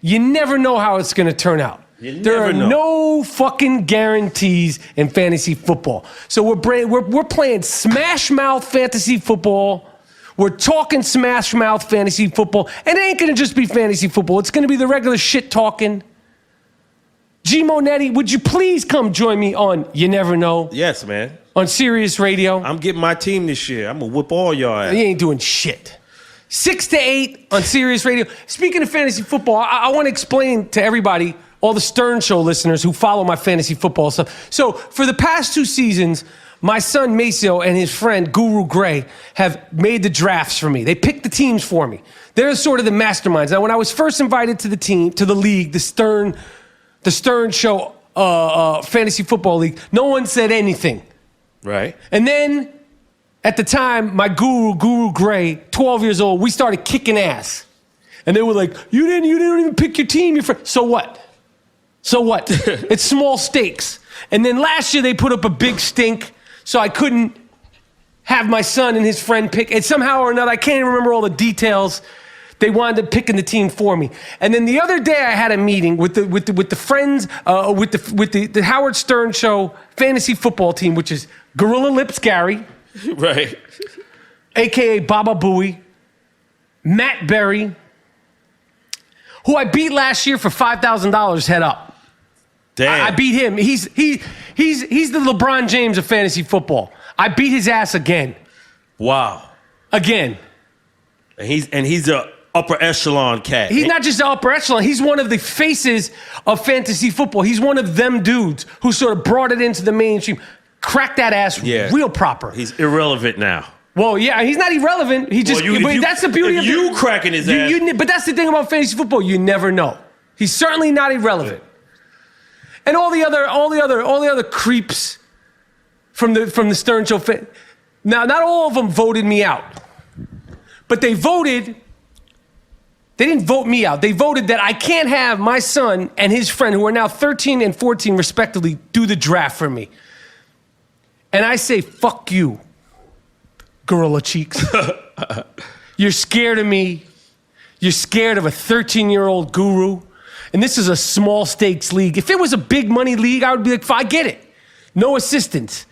You never know how it's going to turn out. There are no fucking guarantees in fantasy football. So we're playing Smash Mouth fantasy football. We're talking Smash Mouth fantasy football. And it ain't going to just be fantasy football. It's going to be the regular shit talking. G. Monetti, would you please come join me on You Never Know? Yes, man. On Sirius Radio. I'm getting my team this year. I'm going to whip all y'all ass. You ain't doing shit. 6 to 8 on Sirius Radio. Speaking of fantasy football, I want to explain to everybody, all the Stern Show listeners who follow my fantasy football stuff. So for the past 2 seasons, my son Maceo and his friend Guru Gray have made the drafts for me. They picked the teams for me. They're sort of the masterminds. Now, when I was first invited to the league, the Stern Show Fantasy Football League, no one said anything. Right. And then, at the time, my Guru Gray, 12 years old, we started kicking ass. And they were like, you didn't even pick your team. So what? So what? It's small stakes. And then last year they put up a big stink, so I couldn't have my son and his friend pick. And somehow or another, I can't even remember all the details. They wound up picking the team for me. And then the other day I had a meeting with the friends, with the Howard Stern Show fantasy football team, which is Gorilla Lips Gary. Right. A.K.A. Baba Booey, Matt Berry, who I beat last year for $5,000 head up. Damn. I beat him. He's the LeBron James of fantasy football. I beat his ass again. Wow. Again. And he's a upper echelon cat. He's not just the upper echelon. He's one of the faces of fantasy football. He's one of them dudes who sort of brought it into the mainstream. Cracked that ass real proper. He's irrelevant now. Well, yeah, he's not irrelevant. He just that's the beauty of you cracking his ass. But that's the thing about fantasy football. You never know. He's certainly not irrelevant. And all the other creeps from the Stern Show. Now, not all of them voted me out, but they voted They didn't vote me out. They voted that I can't have my son and his friend, who are now 13 and 14 respectively, do the draft for me. And I say, fuck you, Gorilla Cheeks. You're scared of me. You're scared of a 13-year-old guru. And this is a small stakes league. If it was a big money league, I would be like, I get it. No assistance.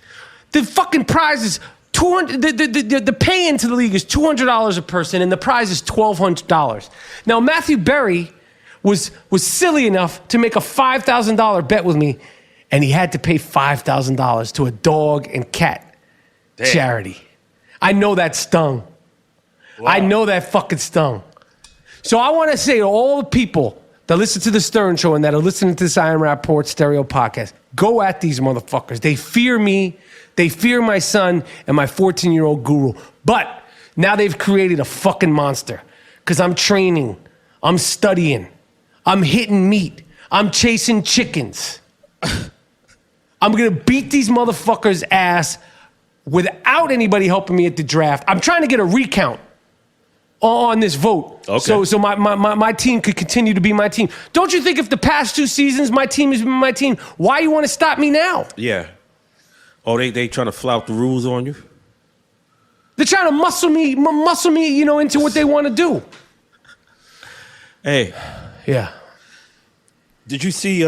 The fucking prize is $200. The pay into the league is $200 a person, and the prize is $1,200. Now, Matthew Berry was silly enough to make a $5,000 bet with me, and he had to pay $5,000 to a dog and cat charity. I know that stung. Wow. I know that fucking stung. So I want to say to all the people that listen to the Stern Show and that are listening to this Iron Rapaport Stereo podcast, go at these motherfuckers. They fear me. They fear my son and my 14-year-old guru. But now they've created a fucking monster because I'm training. I'm studying. I'm hitting meat. I'm chasing chickens. I'm going to beat these motherfuckers' ass without anybody helping me at the draft. I'm trying to get a recount on this vote. Okay. So my team could continue to be my team. Don't you think if the past 2 seasons my team has been my team, why you want to stop me now? Yeah. Oh, they trying to flout the rules on you? They're trying to muscle me, into what they want to do. Hey. Yeah. Did you see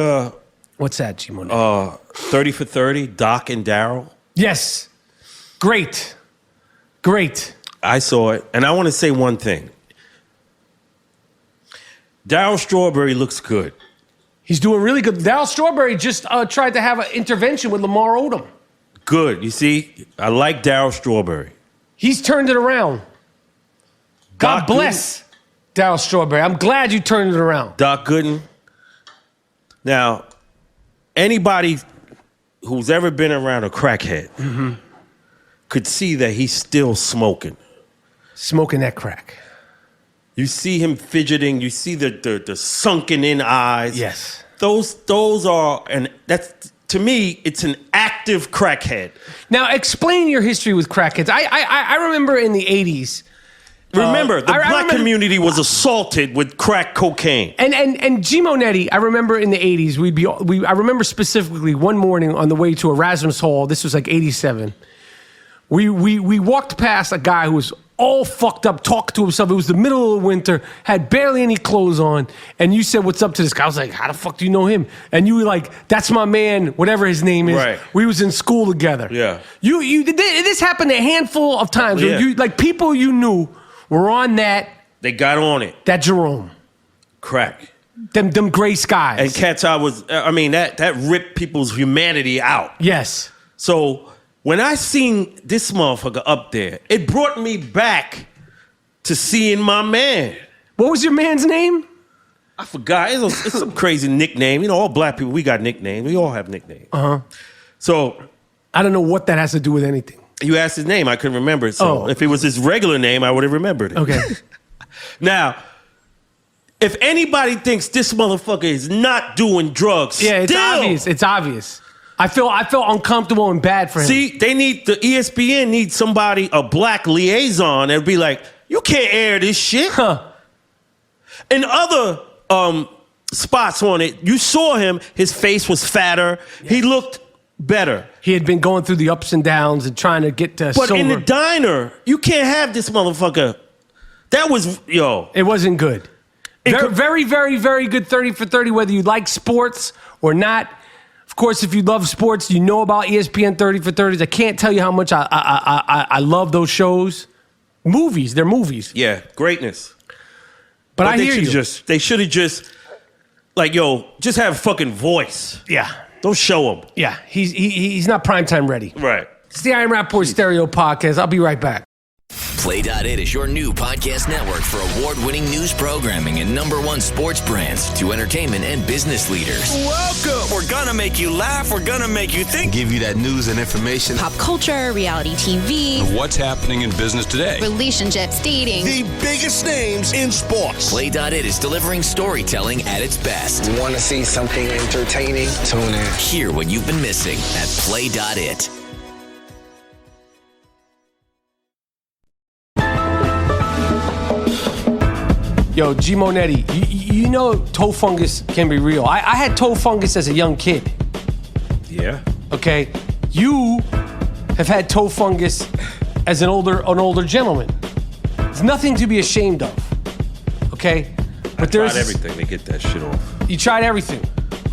what's that, G-Mo? 30 for 30, Doc and Daryl? Yes. Great. I saw it, and I want to say one thing. Darryl Strawberry looks good. He's doing really good. Darryl Strawberry just tried to have an intervention with Lamar Odom. Good. You see, I like Darryl Strawberry. He's turned it around. God bless Darryl Strawberry. I'm glad you turned it around. Doc Gooden. Now, anybody who's ever been around a crackhead could see that he's still smoking. Smoking that crack. You see him fidgeting. You see the sunken in eyes. Yes. Those are, and that's, to me, it's an active crackhead. Now, explain your history with crackheads. I remember in the 80s. Remember, the black community was assaulted with crack cocaine. And G-Mo Nettie, I remember in the 80s, I remember specifically one morning on the way to Erasmus Hall, this was like 87, we walked past a guy who was all fucked up, talking to himself. It was the middle of winter, had barely any clothes on, and you said, what's up to this guy? I was like, how the fuck do you know him? And you were like, that's my man, whatever his name is. Right. We was in school together. Yeah. This happened a handful of times. Yeah. Where people you knew were on that. They got on it. That Jerome. Crack. Them gray skies. And Cat's Eye was, that ripped people's humanity out. Yes. So when I seen this motherfucker up there, it brought me back to seeing my man. What was your man's name? I forgot. It's some crazy nickname. All black people, we got nicknames. We all have nicknames. So I don't know what that has to do with anything. You asked his name. I couldn't remember it. So if it was his regular name, I would have remembered it. Okay. Now, if anybody thinks this motherfucker is not doing drugs, it's obvious. It's obvious. I feel uncomfortable and bad for him. See, the ESPN needs somebody, a black liaison, that'd be like, you can't air this shit. Huh. And other spots on it, you saw him, his face was fatter. Yes. He looked better. He had been going through the ups and downs and trying to get to But sober. in the diner, you can't have this motherfucker. That was, It wasn't good. Very, very, very good 30 for 30, whether you like sports or not. Of course, if you love sports, you know about ESPN 30 for 30s. I can't tell you how much I love those shows. Movies, they're movies. Yeah, greatness. But I hear you. They should have just, just have a fucking voice. Yeah. Don't show him. Yeah, he's not primetime ready. Right. It's the Iron Rapaport Stereo Podcast. I'll be right back. Play.it is your new podcast network for award-winning news programming and #1 sports brands to entertainment and business leaders. Welcome. We're gonna make you laugh. We're gonna make you think. Give you that news and information. Pop culture, reality TV, What's happening in business today? relationships, dating. The biggest names in sports. Play.it is delivering storytelling at its best. You want to see something entertaining? Tune in. Hear what you've been missing at Play.it. Yo, G Monetti, you know toe fungus can be real. I had toe fungus as a young kid. Yeah. Okay? You have had toe fungus as an older gentleman. It's nothing to be ashamed of. Okay? I tried everything to get that shit off. You tried everything.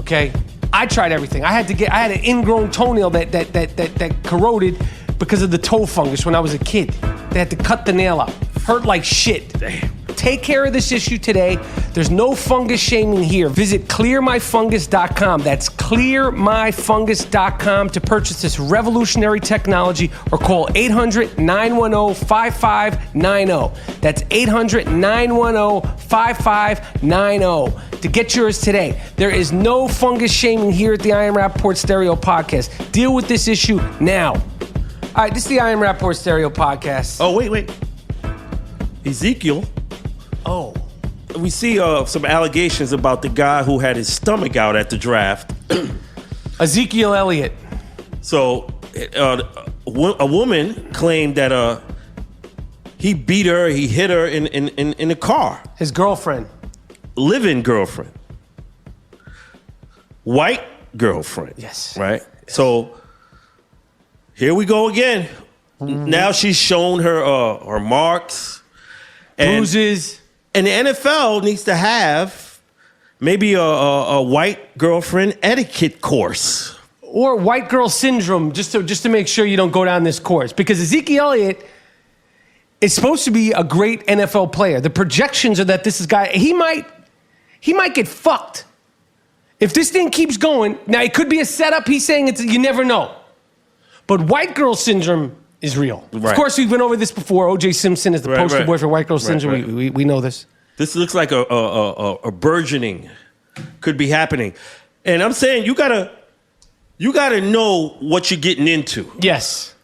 Okay? I tried everything. I had an ingrown toenail that corroded because of the toe fungus when I was a kid. They had to cut the nail out. Hurt like shit. Damn. Take care of this issue today. There's no fungus shaming here. Visit clearmyfungus.com. That's clearmyfungus.com to purchase this revolutionary technology or call 800-910-5590. That's 800-910-5590 to get yours today. There is no fungus shaming here at the I Am Rapaport Stereo Podcast. Deal with this issue now. All right, this is the I Am Rapaport Stereo Podcast. Oh, wait. Ezekiel. Oh. We see some allegations about the guy who had his stomach out at the draft. Ezekiel Elliot. So, a woman claimed that he beat her, he hit her in the car. His girlfriend. Living girlfriend. White girlfriend. Yes. Right? Yes. So, here we go again. Mm-hmm. Now she's shown her marks. Bruises. And the NFL needs to have maybe a white girlfriend etiquette course. Or white girl syndrome, just to make sure you don't go down this course. Because Ezekiel Elliott is supposed to be a great NFL player. The projections are that this guy, he might get fucked. If this thing keeps going, now it could be a setup, he's saying you never know. But white girl syndrome is real. Right. Of course, we've been over this before. O.J. Simpson is the poster boy for white girl syndrome. Right. We know this. This looks like a burgeoning could be happening. And I'm saying you gotta know what you're getting into. Yes.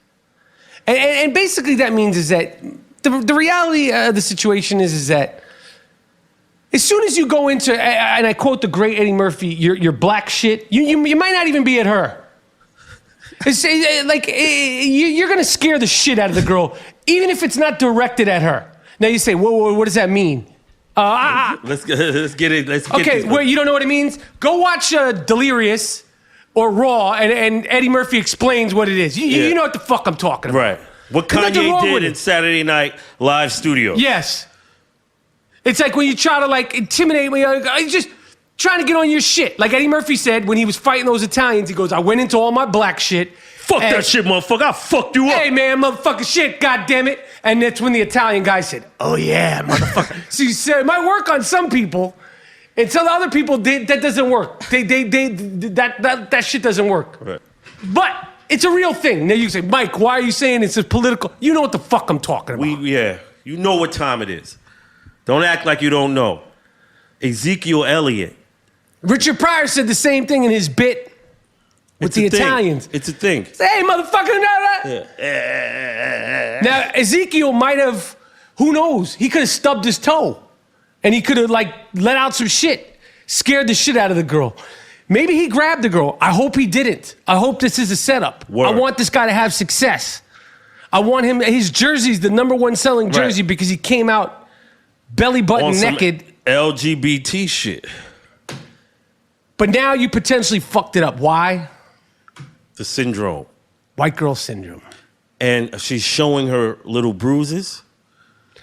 And basically that means is that the reality of the situation is that as soon as you go into, and I quote the great Eddie Murphy, your black shit, you might not even be at her. It's like you're gonna scare the shit out of the girl, even if it's not directed at her. Now you say, whoa, what does that mean? Let's get it. Okay, wait, you don't know what it means? Go watch Delirious or Raw, and Eddie Murphy explains what it is. You know what the fuck I'm talking about. Right. What Kanye did in Saturday Night Live Studio. Yes. It's like when you try to like intimidate me, I just trying to get on your shit. Like Eddie Murphy said when he was fighting those Italians, he goes, I went into all my black shit. Fuck that shit, motherfucker. I'll fuck you up. Hey, man, motherfucking shit, goddammit. And that's when the Italian guy said, oh, yeah, motherfucker. So you said, it might work on some people. And some other people, that doesn't work. That shit doesn't work. Right. But it's a real thing. Now you say, Mike, why are you saying it's a political? You know what the fuck I'm talking about. You know what time it is. Don't act like you don't know. Ezekiel Elliot. Richard Pryor said the same thing in his bit with the Italians. It's a thing. Say, hey, motherfucker. Now, Ezekiel might have, who knows? He could have stubbed his toe. And he could have, let out some shit. Scared the shit out of the girl. Maybe he grabbed the girl. I hope he didn't. I hope this is a setup. Word. I want this guy to have success. I want him, his jersey's the #1 selling jersey because he came out belly button naked. LGBT shit. But now you potentially fucked it up. Why? The syndrome. White girl syndrome. And she's showing her little bruises.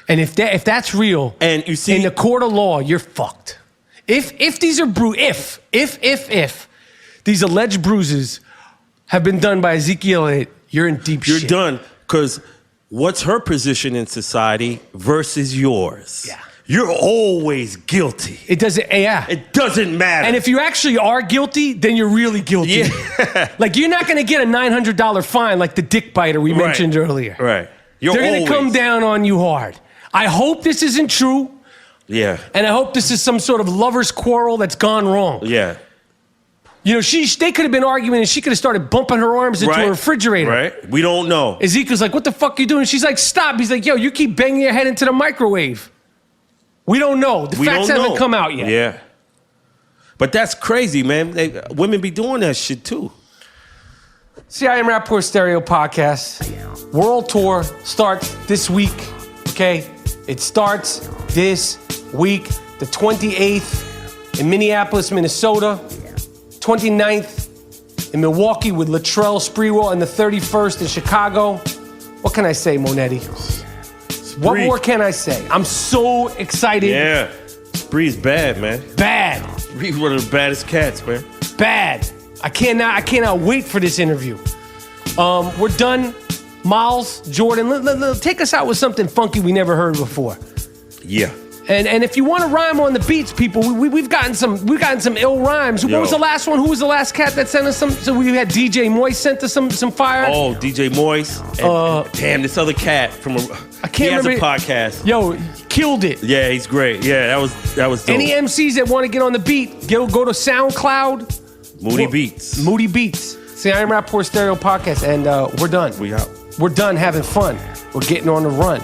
And if that's real, and you see in the court of law, you're fucked. If these are if these alleged bruises have been done by Ezekiel Elliott, you're in deep shit. You're done, because what's her position in society versus yours? Yeah. You're always guilty. It doesn't matter. And if you actually are guilty, then you're really guilty. Yeah. Like, you're not going to get a $900 fine like the dick biter we mentioned earlier. Right. They're going to come down on you hard. I hope this isn't true. Yeah. And I hope this is some sort of lover's quarrel that's gone wrong. Yeah. You know, they could have been arguing and she could have started bumping her arms into a refrigerator. Right. We don't know. Ezekiel's like, what the fuck you doing? She's like, stop. He's like, yo, you keep banging your head into the microwave. We don't know. The facts haven't come out yet. Yeah. But that's crazy, man. Women be doing that shit too. See, I Am Rapaport Stereo Podcast. World Tour starts this week, okay? It starts this week. The 28th in Minneapolis, Minnesota. 29th in Milwaukee with Latrell Sprewell, and the 31st in Chicago. What can I say, Monetti? What more can I say? I'm so excited. Yeah. Spree's bad, man. Bad. Spree's one of the baddest cats, man. Bad. I cannot wait for this interview. We're done. Miles, Jordan, take us out with something funky we never heard before. Yeah. And if you want to rhyme on the beats, people, we've gotten some ill rhymes. What was the last one? Who was the last cat that sent us some? So we had DJ Moist sent us some fire. Oh, DJ Moist. And, damn, this other cat from I can't remember. He has a podcast. Yo, killed it. Yeah, he's great. Yeah, that was dope. Any MCs that want to get on the beat, go to SoundCloud. Moody Beats. Moody Beats. See, I am Rapaport Stereo Podcast, and we're done. We out. We're done having fun. We're getting on the run.